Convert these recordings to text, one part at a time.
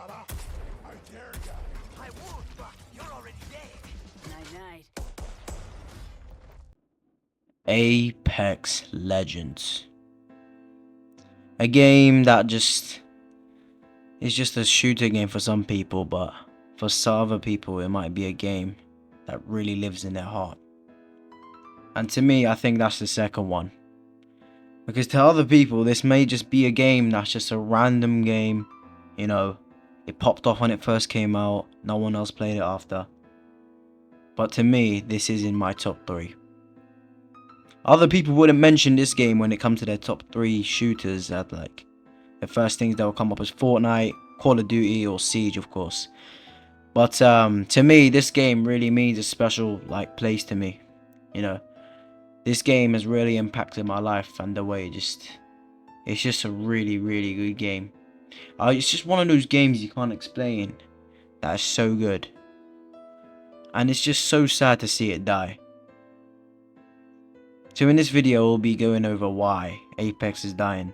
I dare ya. I would, but you're already dead. Night-night. Apex Legends. A game that just is just a shooter game for some people, but for some other people it might be a game that really lives in their heart. And to me, I think that's the second one. Because to other people, this may just be a game that's just a random game. You know, it popped off when it first came out. No one else played it after. But to me, this is in my top 3. Other people wouldn't mention this game when it comes to their top 3 shooters. At like, the first things that will come up is Fortnite, Call of Duty, or Siege, of course. But to me, this game really means a special place to me. You know, this game has really impacted my life and the way it's just a really, really good game. It's just one of those games you can't explain that is so good. And it's just so sad to see it die. So in this video, we'll be going over why Apex is dying.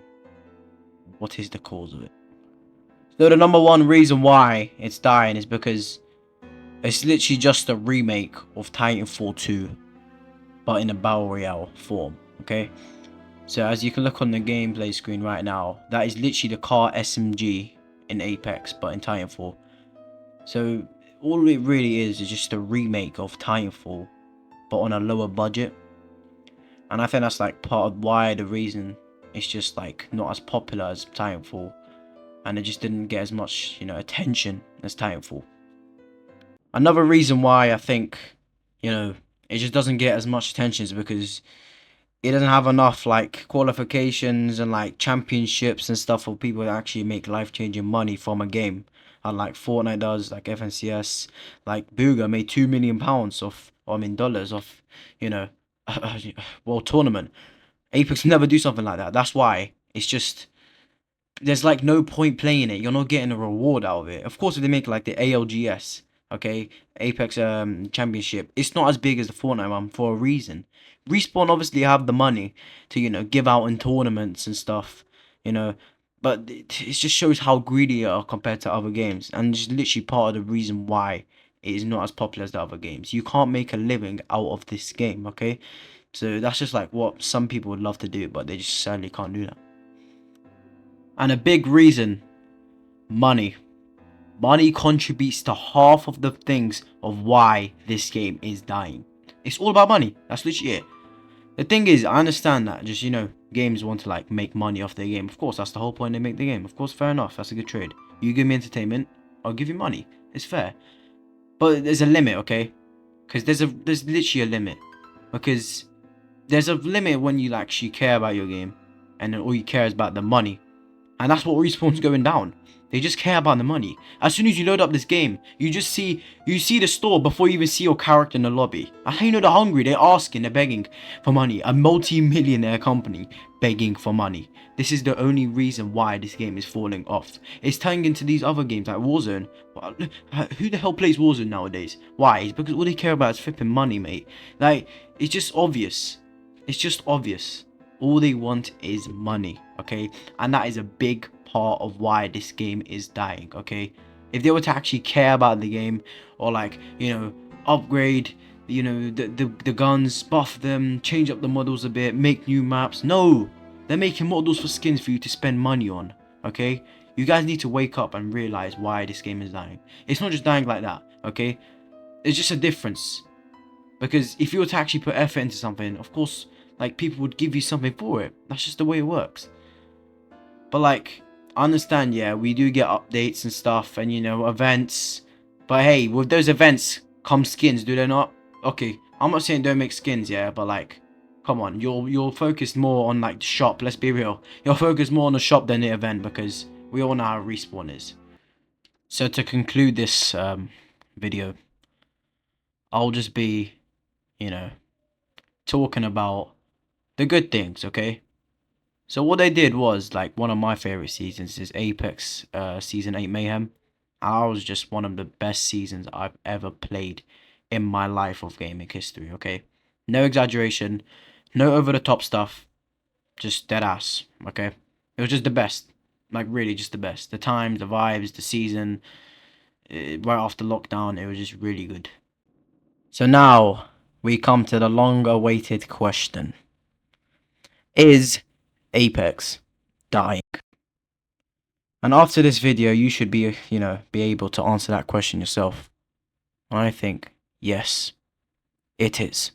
What is the cause of it? So the number one reason why it's dying is because it's literally just a remake of Titanfall 2. But in a battle royale form, okay? So as you can look on the gameplay screen right now, that is literally the car SMG in Apex, but in Titanfall. So all it really is just a remake of Titanfall, but on a lower budget. And I think that's like part of why the reason it's just like not as popular as Titanfall, and it just didn't get as much, you know, attention as Titanfall. Another reason why I think, you know, it just doesn't get as much attention is because it doesn't have enough like qualifications and like championships and stuff for people to actually make life-changing money from a game. Unlike Fortnite does, like FNCS, like Booga made £2 million off, or I mean dollars off, you know, world tournament. Apex never do something like that. That's why it's just, there's like no point playing it. You're not getting a reward out of it. Of course, if they make like the ALGS, okay, Apex Championship, it's not as big as the Fortnite one for a reason. Respawn obviously have the money to, you know, give out in tournaments and stuff, you know, but it just shows how greedy they are compared to other games, and it's literally part of the reason why it is not as popular as the other games. You can't make a living out of this game, okay? So that's just like what some people would love to do, but they just sadly can't do that. And a big reason, money. Money contributes to half of the things of why this game is dying. It's all about money. That's literally it. The thing is, I understand that just, you know, games want to like make money off their game. Of course, that's the whole point they make the game. Of course, fair enough. That's a good trade. You give me entertainment, I'll give you money. It's fair. But there's a limit, okay? Because there's literally a limit. Because there's a limit when you actually care about your game, and then all you care is about the money. And that's what Respawn's going down. They just care about the money. As soon as you load up this game, you see the store before you even see your character in the lobby. That's how you know they're hungry. They're asking, they're begging for money. A multi-millionaire company begging for money. This is the only reason why this game is falling off. It's turning into these other games like Warzone. Who the hell plays Warzone nowadays? Why? It's because all they care about is flipping money, mate. Like, it's just obvious. It's just obvious. All they want is money, okay? And that is a big part of why this game is dying, okay? If they were to actually care about the game, or like, you know, upgrade, you know, the guns, buff them, change up the models a bit, make new maps. No, they're making models for skins for you to spend money on, okay? You guys need to wake up and realize why this game is dying. It's not just dying like that, okay? There's just a difference. Because if you were to actually put effort into something, of course, like, people would give you something for it. That's just the way it works. But like, I understand, yeah, we do get updates and stuff, and, you know, events. But hey, with those events come skins, do they not? Okay, I'm not saying don't make skins, yeah, but like, come on, you're focused more on like the shop. Let's be real. You're focused more on the shop than the event, because we all know how Respawn is. So to conclude this video, I'll just be, you know, talking about the good things, okay? So what they did was, like, one of my favorite seasons is Apex Season 8 Mayhem. I was just one of the best seasons I've ever played in my life of gaming history, okay? No exaggeration, no over-the-top stuff, just dead ass, okay? It was just the best. Like really just the best. The times, the vibes, the season, right after lockdown, it was just really good. So now we come to the long-awaited question. Is Apex dying? And after this video, you should be, be able to answer that question yourself. I think, yes, it is.